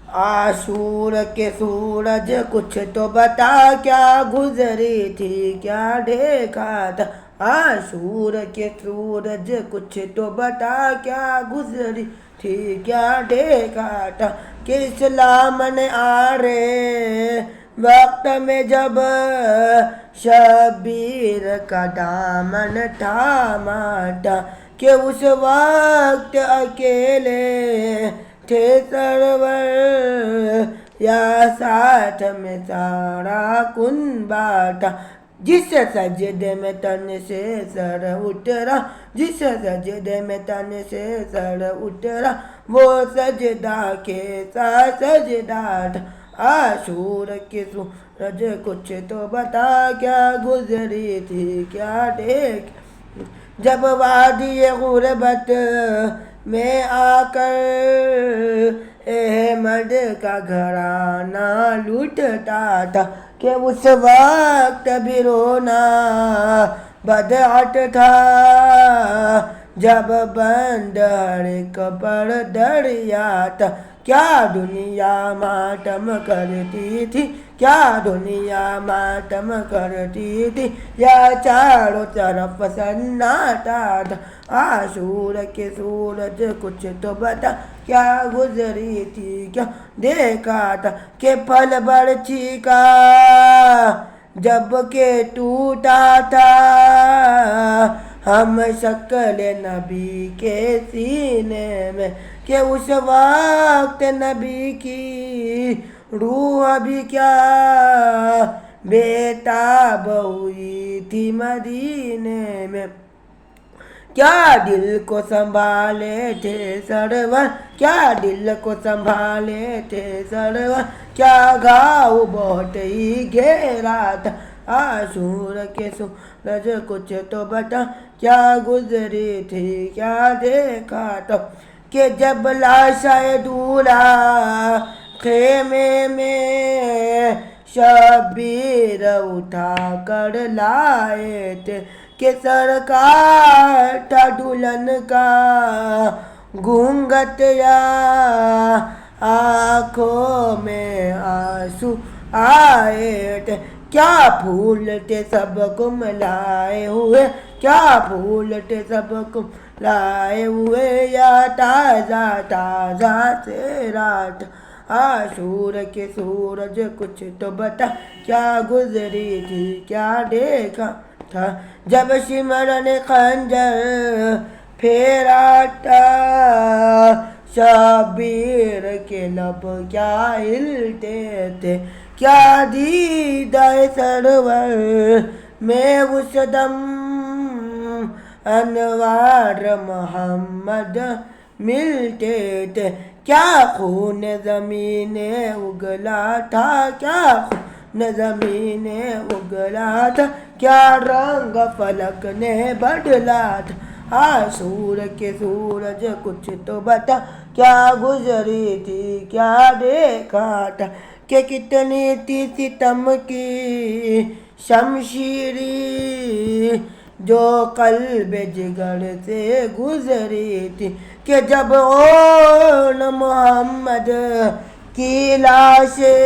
आशूर के सूरज कुछ तो बता, क्या गुजरी थी क्या देखा था। आशूर के सूरज कुछ तो बता, क्या गुजरी थी क्या देखा था। कि इस्लाम ने आ रहे वक्त में जब शबीर का दामन थामा था, कि उस वक्त अकेले थे सरवर, या साथ में सारा कुनबा था। जिस सजदे में तन से सर उतरा, जिस सजदे में तन से सर उतरा, वो सजदा कैसा सजदा था। आशूर के सूरज कुछ तो बता, क्या गुजरी थी क्या देख। जब वादी गुरबत में आकर अहमद का घराना लूटता था, कि उस वक्त भी रोना बदअत था। जब बंद हर एक पर दरिया था, क्या दुनिया मातम करती थी, क्या दुनिया मातम करती थी, या चारों तरफ सन्नाटा था। आशूर के सूरज कुछ तो बता, क्या गुजरी थी क्या देखा था। कि फल बरछी का जब के टूटा था, हम शक्ल नबी के सीने में, कि उस वक्त नबी की रूह भी क्या बेताब हुई थी मदीने में। क्या दिल को संभाले थे सरवर, क्या दिल को संभाले थे सरवर, क्या घाव बहुत ही गहरा था। आशूर के सूरज कुछ तो बता, क्या गुजरी थी क्या देखा था। कि जब लाशाए दूल्हा खेमे में शबीर उठा कर लाए थे, कि सरकार था दुल्हन का घूंघट, या आँखों में आंसू आए थे। क्या फूल थे सबको मिलाए हुए, क्या फूल थे सबको लाए हुए, या ताज़ा ताज़ा से रात। आशूर के सूरज कुछ तो बता, क्या गुजरी थी क्या देखा था। जब सिमरन खंजर फेरा था, शबीर के लब क्या हिलते थे, क्या दीदाए सरवर में उस दम अनवार मोहम्मद मिलते थे। क्या खून ज़मीने उगला था, क्या खून ज़मीने उगला था, क्या रंग फलक ने बदला था। आशूर के सूरज कुछ तो बता, क्या गुजरी थी क्या देखा था। कि कितनी थी सितम की शमशीरी, जो कल्ब जिगर से गुजरी थी। कि जब ओ मोहम्मद की लाशे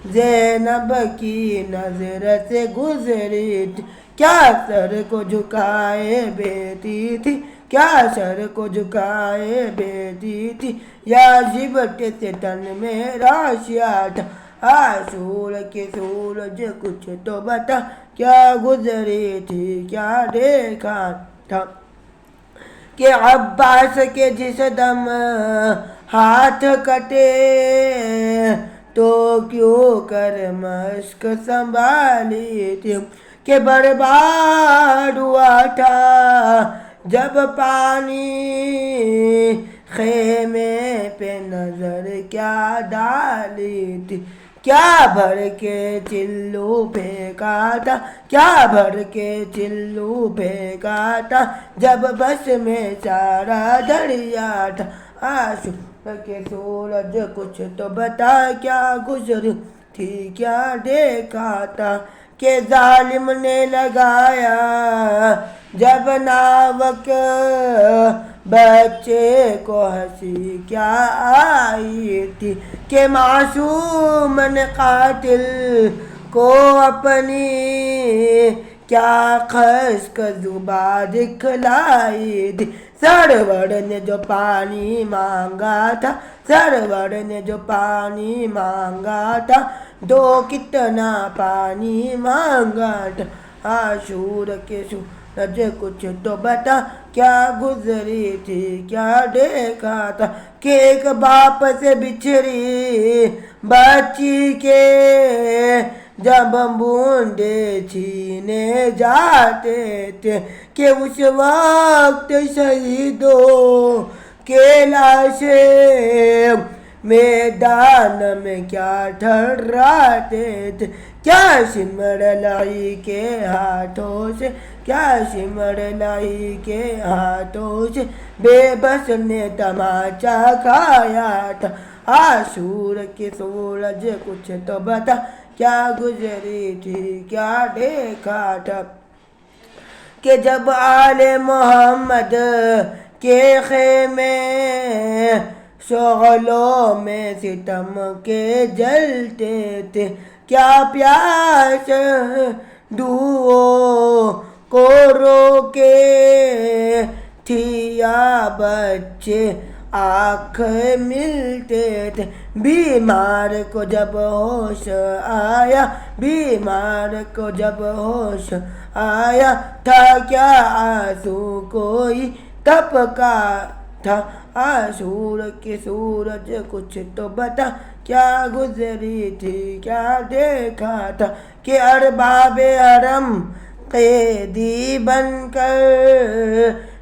ज़ैनब की नजर से गुजरी थी, क्या सर को झुकाए बेटी थी, क्या सर को झुकाए बेटी थी, या जिबट से तन में राशिया था। आशूर के सूरज कुछ तो बता, क्या गुजरी थी क्या देखा था। कि अब्बास के जिस दम हाथ कटे, तो क्यों कर मश्क संभाली थी। कि बर्बाद हुआ था जब पानी खेमे पे नजर क्या डाली थी। क्या भर के चिल्लू फेंका था, क्या भर के चिल्लू फेंका था, जब बस में सारा दरिया था। आशूर के सूरज कुछ तो बता, क्या गुजरी थी क्या देखा था। कि जालिम ने लगाया जब नावक बच्चे को हंसी क्या आई थी कि मासूम ने कातिल को अपनी क्या खस का जुबा दिखलाई थी। सरवर ने जो पानी मांगा था, सरवर ने जो पानी मांगा था, दो कितना पानी मांगा था। आशूर के सूरज कुछ तो बता, क्या गुजरी थी क्या देखा था कि एक बाप से बिछड़ी बच्ची के जब बूंदे छीने जाते थे कि उस वक्त शहीदों के लाशें मैदान में क्या ठहराते थे। क्या सिमर लाई के हाथों से, क्या सिमर लाई के हाथों से बेबस ने तमाचा खाया था। आशूर के सूरज कुछ तो बता, क्या गुजरी थी क्या देखा था कि जब आले मोहम्मद के खेमे शोलों में सितम के जलते थे। क्या प्यास दुओं को रोके थी या बच्चे आँख मिलते थे। बीमार को जब होश आया, बीमार को जब होश आया था, क्या आंसू कोई टपका था। आशूर के सूरज कुछ तो बता, क्या गुजरी थी क्या देखा था कि अरबाबे हरम कैदी बनकर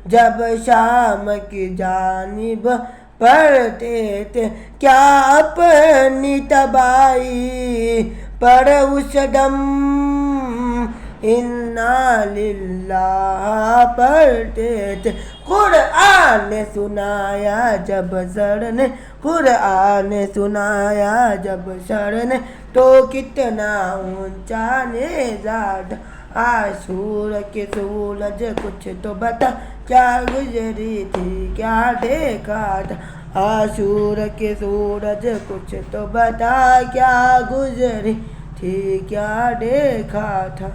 जब शाम की जानिब पढ़ते थे। क्या अपनी तबाही पर उस दम इन्ना लिल्लाह पढ़ते थे। कुरान ने सुनाया जब सर ने, कुरान ने सुनाया जब सर ने, तो कितना ऊंचा नेज़ाद। आशूर के सूरज कुछ तो बता, क्या गुजरी थी क्या देखा था। आशूर के सूरज कुछ तो बता, क्या गुजरी थी क्या देखा था।